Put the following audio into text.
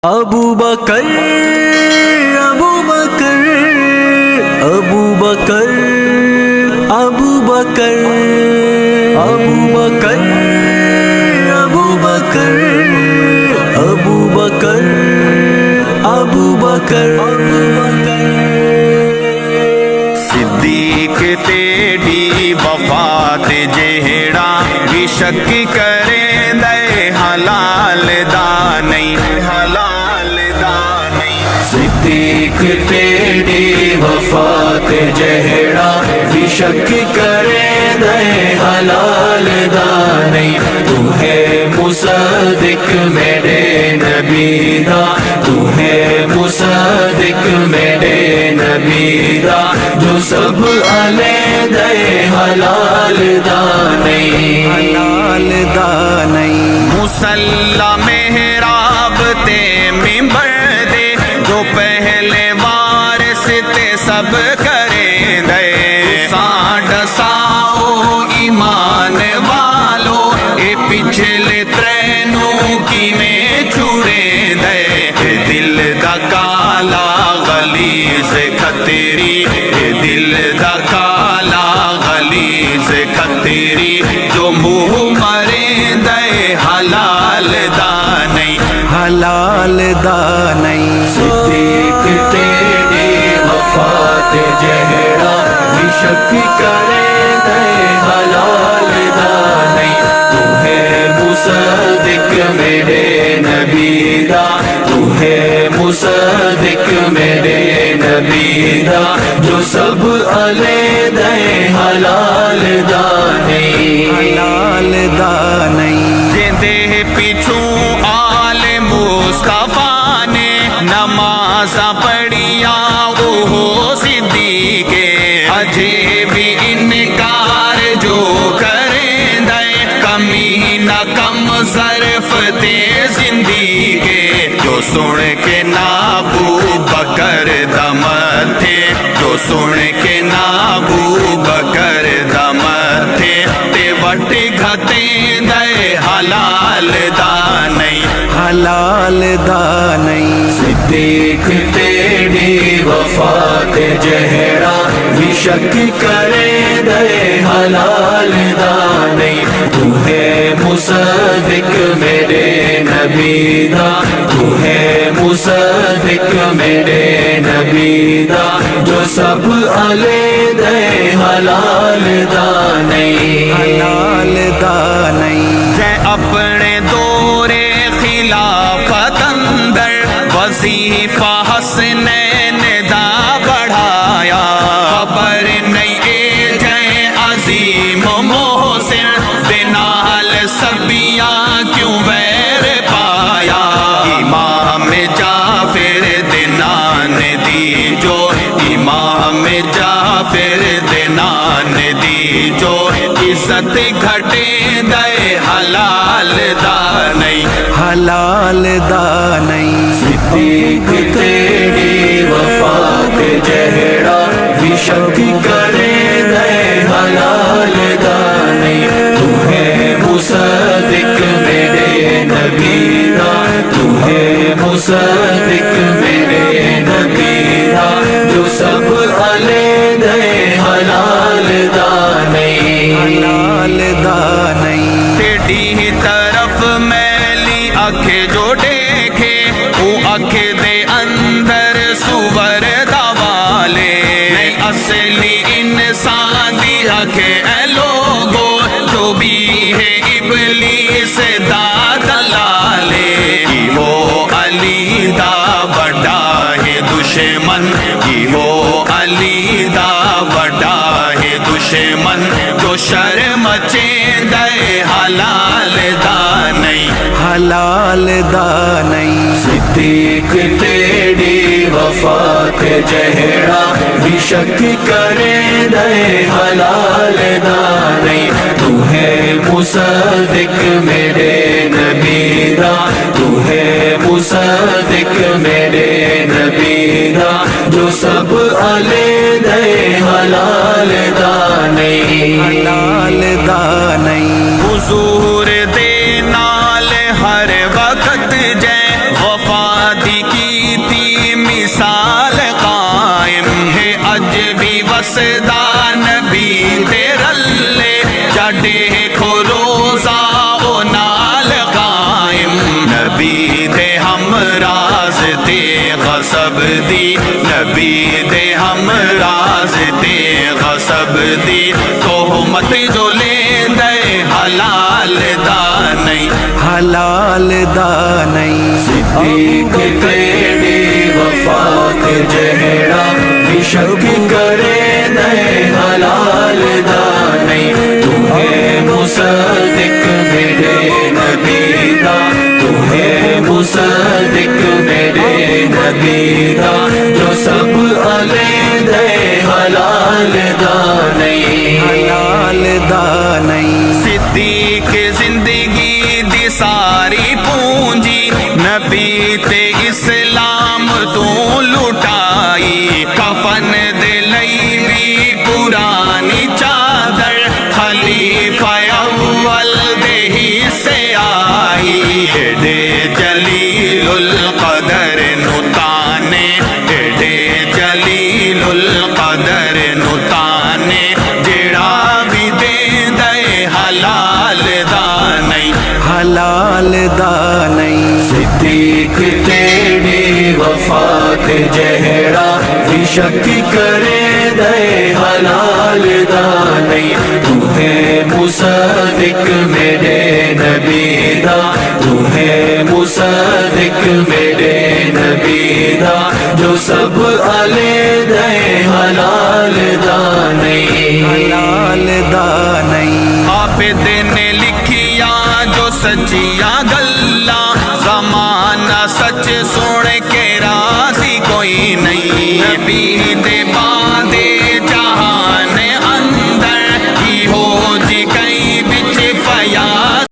ابو بکر ابو بکر ابو بکر ابو بکر ابو بکر ابو بکر ابو بکر ابو بکر صدیق تیری وفات جہڑا بھی شک کرے دے حلال دا نہیں حلال دا نہیں صدیق تیری وفات جہڑا بھی شک کرے دے حلال دا نہیں تو ہے مصدق میرے نبی دا تو ہے مصدق میرے نبی دا جو سب علیحدہ حلال دا نہیں حلال دا نہیں مصلی محراب تے منبر دے جو پہلے وارث تے سب کرے دے ساڈ ساؤ ایمان والو اے پچھلے ترینوں کی میں چھڑے دے دل دا کالا غلیظ کھتری دل دا کالا غلیظ کھتری جو منہ مرے دے حلال دا نہیں حلال دا نہیں صدیق تیری وفات جہڑا بھی شک کرے دے حلال دا نہیں تو ہے مصدق میرے نبی دا تو ہے مصدق میرے نبی دا جو سب علیحدہ حلال دا نہیں حلال دا نہیں جندے پیچھوں آل مصطفیٰ نے نماز پڑھیا وہ صدیق اجے بھی انکار جو کریں دے کمی نہ کم ظرف تے زندگی جو سن کے نابو بکر دم تھے جو سن کے نابو بکر دم تھے تے وٹ گھتے دے حلال دا نہیں حلال دا نہیں صدیق تیری وفات جہڑا بھی شک کرے دے حلال دا نہیں تو ہے مصدق میرے نبی دا تو ہے مصدق میرے نبی دا جو سب علیحدہ حلال دا نہیں حلال دا نہیں جے اپنے دور خلافت اندر وظیفہ حسنین دا بڑھایا خبر نہیں اے جے عظیم محسن بنال سبیاں کیوں ویر پایا امام جعفر دنان دی جو امام جعفر دنان دی جو عزت گھٹے دے حلال دا نہیں حلال دا نہیں صدیق تیری وفات جہڑا بھی شک کرے دے حلال دا نہیں تو ہے مصدق میرے نبی دا تو ہے مصدق میرے نبی دا جو سب علیحدہ حلال دا نہیں حلال دا نہیں تیری طرف میلی آنکھیں جو دیکھے وہ آنکھیں دے اندر سور دوالے نہیں اصلی انسان دی آنکھیں اے لوگو جو بھی ہے ابلیس دا دلالے کی ہو علی دا بڑا ہے دشمن کی ہو علی دا بڑا ہے دشمن جو شرم دے حلال دا نہیں حلال دا نہیں صدیق تیری وفات جہڑا بھی شک کرے دے حلال دا نہیں تو ہے مصدق میرے نبی دا تو ہے مصدق میرے نبی دا جو سب علیحدہ حلال دا نہیں حلال دا نہیں حضور دے نال ہر وقت جے وفا نبی دے ہم راز تے غصب دی نبی دے ہم راز تے غصب دی تہمت جو لے دے حلال دا نہیں حلال دا نہیں صدیق تیری وفا کے جہڑا بھی شک کرے دے حلال دا نہیں تو ہے مصدق میرے نبی دا تو ہے مصدق میرے نبی دا جو سب علیحدہ حلال دا نہیں حلال دا نہیں صدیق زندگی دی ساری پونجی نبی تے اسلام تو لٹائی کفن دے لئی بھی پرانی چادر خلیفہ اول دے ہی سے آئی ایڈے جلیل القدر نتانے ایڈے جلیل القدر نتانے جڑا بھی دے دے حلال دا نہیں حلال دا نہیں صدیق تیری وفا کے جہڑا بھی شک کرے دے حلال دا نہیں تو ہے مصدق میرے نبی دا تو ہے مصدق میرے نبی دا جو سب علیحدہ حلال دا نہیں حلال دا